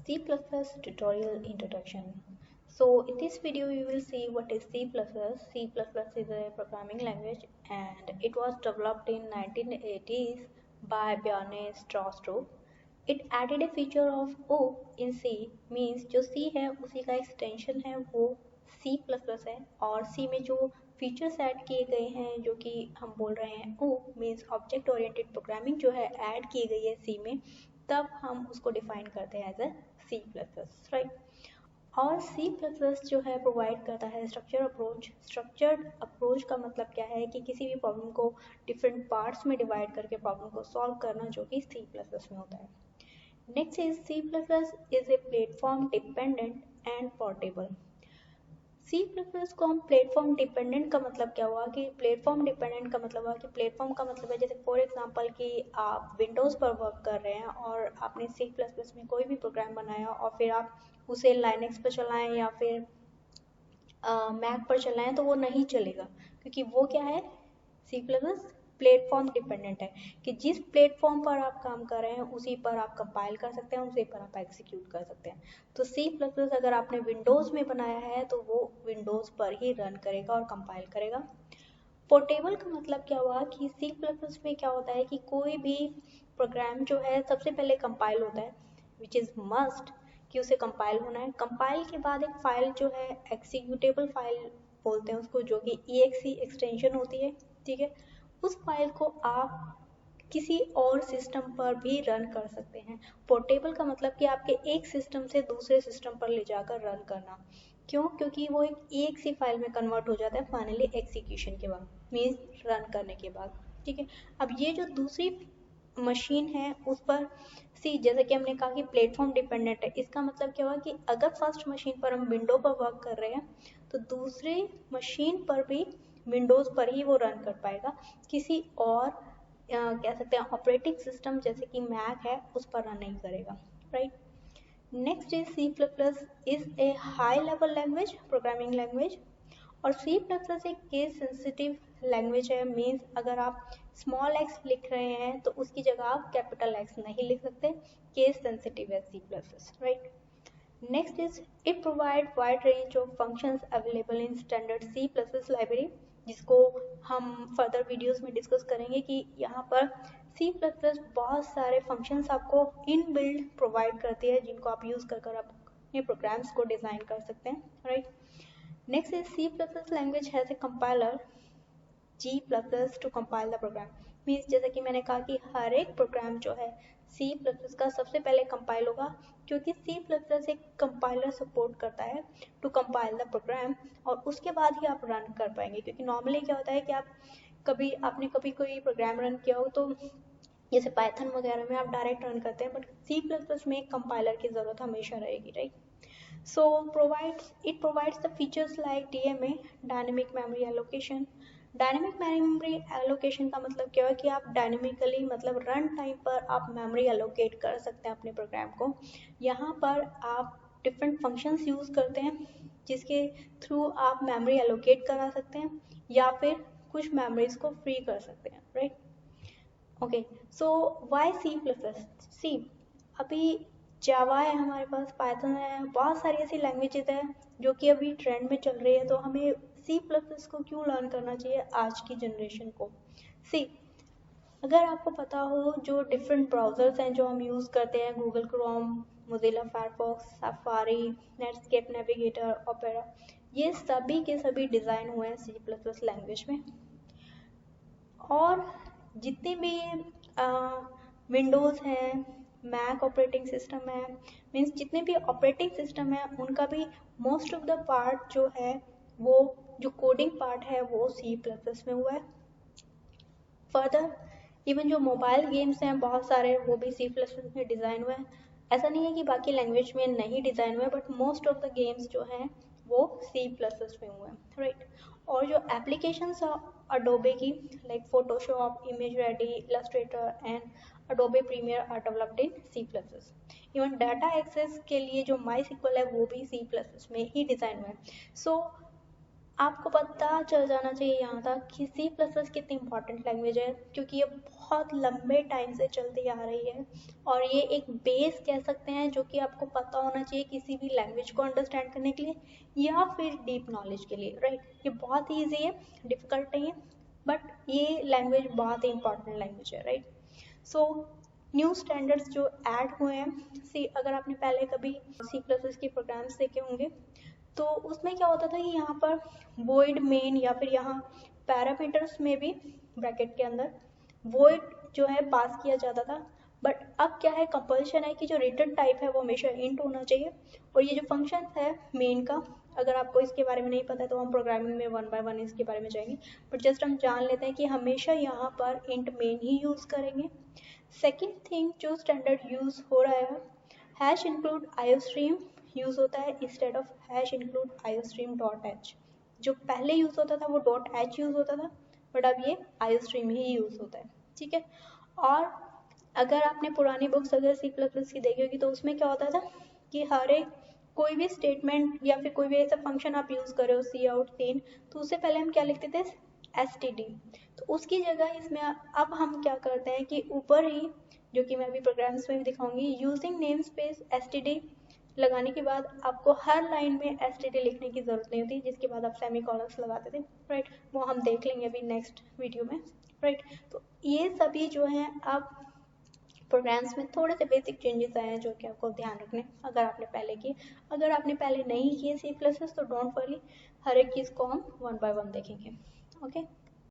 C++ tutorial introduction. So in this video you will see what is C++. C++ is a programming language and it was developed in 1980s by Bjarne Stroustrup. It added a feature of O in C, means जो C है उसी का extension है वो C++ है, और C में जो फीचर्स ऐड किए गए हैं जो कि हम बोल रहे हैं O means object oriented programming जो है ऐड की गई है C में, तब हम उसको डिफाइन करते हैं एज ए C++, राइट। और C++ जो है प्रोवाइड करता है स्ट्रक्चर अप्रोच। स्ट्रक्चर्ड अप्रोच का मतलब क्या है कि किसी भी प्रॉब्लम को डिफरेंट पार्ट्स में डिवाइड करके प्रॉब्लम को सॉल्व करना, जो कि C++ में होता है। Next is C++ is a platform dependent and portable. C++ को हम प्लेटफॉर्म डिपेंडेंट का मतलब क्या हुआ कि प्लेटफॉर्म डिपेंडेंट का मतलब हुआ कि प्लेटफॉर्म का मतलब है जैसे फॉर एग्जांपल कि आप विंडोज़ पर वर्क कर रहे हैं और आपने C++ में कोई भी प्रोग्राम बनाया और फिर आप उसे लाइनक्स पर चलाएं या फिर मैक पर चलाएं तो वो नहीं चलेगा, क्योंकि वो क्या है, C++ प्लेटफॉर्म डिपेंडेंट है कि जिस प्लेटफॉर्म पर आप काम कर रहे हैं उसी पर आप कंपाइल कर सकते हैं, उसी पर आप एग्जीक्यूट कर सकते हैं। तो C++ अगर आपने विंडोज़ में बनाया है तो वो विंडोज़ पर ही रन करेगा और कंपाइल करेगा। पोर्टेबल का मतलब क्या हुआ कि C++ में क्या होता है कि कोई भी प्रोग्राम जो है सबसे पहले कंपाइल होता है, विच इज़ मस्ट कि उसे कंपाइल होना है। कंपाइल के बाद एक फाइल जो है एक्सिक्यूटेबल फाइल बोलते हैं उसको, जो कि exe एक्सटेंशन होती है, ठीक है। उस फाइल को आप किसी और सिस्टम पर भी रन कर सकते हैं। पोर्टेबल का मतलब कि आपके एक सिस्टम से दूसरे सिस्टम पर ले जाकर रन करना। क्यों? क्योंकि वो एक सी फाइल में कन्वर्ट हो जाता है फाइनली एग्जीक्यूशन के बाद, मीन्स रन करने के बाद, ठीक है। अब ये जो दूसरी मशीन है उस पर सी, जैसे कि हमने कहा कि प्लेटफॉर्म डिपेंडेंट है, इसका मतलब क्या हुआ कि अगर फर्स्ट मशीन पर हम विंडो पर वर्क कर रहे हैं तो दूसरी मशीन पर भी विंडोज़ पर ही वो रन कर पाएगा, किसी और कह सकते हैं ऑपरेटिंग सिस्टम जैसे कि मैक है उस पर रन नहीं करेगा, right. Next is C++ is a high level language, programming language. और C++ एक केस सेंसिटिव लैंग्वेज है, मीन्स अगर आप स्मॉल x लिख रहे हैं तो उसकी जगह आप कैपिटल X नहीं लिख सकते, केस सेंसिटिव है C++, right. Next is it provide wide range of functions available in standard C++ library, जिसको हम फर्दर वीडियोस में डिस्कस करेंगे कि यहाँ पर C++ बहुत सारे फंक्शंस आपको इन बिल्ड प्रोवाइड करती है जिनको आप यूज़ कर आप अपने प्रोग्राम्स को डिज़ाइन कर सकते हैं, right. Next is C++ language has a compiler G++ to compile the program, means जैसा कि मैंने कहा कि हर एक प्रोग्राम जो है C++ का सबसे पहले कंपाइल होगा, क्योंकि C++ एक कंपाइलर सपोर्ट करता है टू कंपाइल द प्रोग्राम, और उसके बाद ही आप रन कर पाएंगे। क्योंकि नॉर्मली क्या होता है कि आपने कभी कोई प्रोग्राम रन किया हो तो जैसे पाइथन वगैरह में आप डायरेक्ट रन करते हैं, बट C++ में एक कंपाइलर की ज़रूरत हमेशा रहेगी, right. So it provides the features like DMA, dynamic memory allocation। Dynamic memory allocation का मतलब क्या है कि आप डायनेमिकली मतलब रन टाइम पर आप मेमोरी एलोकेट कर सकते हैं अपने प्रोग्राम को। यहाँ पर आप डिफरेंट फंक्शंस यूज़ करते हैं जिसके थ्रू आप मेमोरी एलोकेट करा सकते हैं या फिर कुछ मेमोरीज को फ्री कर सकते हैं, राइट। ओके, सो वाई C++? सी, अभी जावा है हमारे पास, पाइथन है, बहुत सारी ऐसी लैंग्वेजेस हैं जो कि अभी ट्रेंड में चल रही है, तो हमें C++ को क्यों लर्न करना चाहिए आज की जनरेशन को? सी, अगर आपको पता हो जो डिफरेंट ब्राउज़र्स हैं जो हम यूज़ करते हैं, Google Chrome, Mozilla Firefox, safari, Netscape navigator, opera, ये सभी के सभी डिज़ाइन हुए हैं C++ लैंग्वेज में। और जितने भी विंडोज़ हैं, मैक ऑपरेटिंग सिस्टम है, मीन्स जितने भी ऑपरेटिंग सिस्टम है उनका भी मोस्ट ऑफ द पार्ट जो है वो जो कोडिंग पार्ट है वो C++ में हुआ है। फर्दर इवन जो मोबाइल गेम्स हैं बहुत सारे वो भी C++ में डिज़ाइन हुए हैं। ऐसा नहीं है कि बाकी लैंग्वेज में नहीं डिज़ाइन हुए, but most of the games जो हैं वो C++ में हुए हैं, राइट। और जो एप्लीकेशंस अडोबे की like Photoshop, ImageReady, Illustrator and Adobe Premiere are developed in C++। Even data access के लिए जो माई सिक्वल है वो भी C++ में ही डिज़ाइन हुआ है। सो आपको पता चल जाना चाहिए यहाँ तक कि सी प्लस प्लस कितनी इंपॉर्टेंट लैंग्वेज है, क्योंकि ये बहुत लंबे टाइम से चलती आ रही है और ये एक बेस कह सकते हैं जो कि आपको पता होना चाहिए किसी भी लैंग्वेज को अंडरस्टैंड करने के लिए या फिर डीप नॉलेज के लिए, राइट। ये बहुत ही ईजी है, डिफिकल्ट नहीं है, बट ये लैंग्वेज बहुत ही इंपॉर्टेंट लैंग्वेज है, राइट। सो न्यू स्टैंडर्ड्स जो ऐड हुए हैं, सी अगर आपने पहले कभी सी प्लस प्लस के प्रोग्राम्स देखे होंगे तो उसमें क्या होता था कि यहाँ पर वॉइड मेन या फिर यहाँ पैरामीटर्स में भी ब्रैकेट के अंदर वॉइड जो है पास किया जाता था। बट अब क्या है, कंपल्शन है कि जो रिटर्न टाइप है वो हमेशा इंट होना चाहिए। और ये जो फंक्शन है मेन का, अगर आपको इसके बारे में नहीं पता है तो हम प्रोग्रामिंग में 1 बाय 1 इसके बारे में जाएंगे, बट जस्ट हम जान लेते हैं कि हमेशा यहाँ पर इंट मेन ही यूज़ करेंगे। सेकेंड थिंग जो स्टैंडर्ड यूज़ हो रहा है, हैश इंक्लूड आईओस्ट्रीम यूज़ होता है instead of hash include iostream dot H. जो पहले यूज़ होता था वो डॉट एच यूज़ होता था, बट अब ये आईओस्ट्रीम ही यूज़ होता है, ठीक है। और अगर आपने पुरानी बुक्स अगर सी प्लस प्लस की देखी होगी तो उसमें क्या होता था कि हर एक कोई भी स्टेटमेंट या फिर कोई भी ऐसा फंक्शन आप यूज़ कर रहे हो सी आउट सीन, तो उससे पहले हम क्या लिखते थे, एस टी डी। तो उसकी जगह इसमें अब हम क्या करते हैं कि ऊपर ही, जो कि मैं अभी प्रोग्राम्स में भी दिखाऊंगी, using name space S T D लगाने के बाद आपको हर लाइन में एस टी डी लिखने की ज़रूरत नहीं होती, जिसके बाद आप सेमी कॉलम्स लगाते थे, राइट। वो हम देख लेंगे अभी नेक्स्ट वीडियो में, राइट। तो ये सभी जो हैं अब प्रोग्राम्स में थोड़े से बेसिक चेंजेस आए हैं जो कि आपको ध्यान रखने, अगर आपने पहले किए। अगर आपने पहले नहीं किए सी प्लस तो डोंट वरी, हर एक चीज़ को हम 1 बाय 1 देखेंगे, ओके।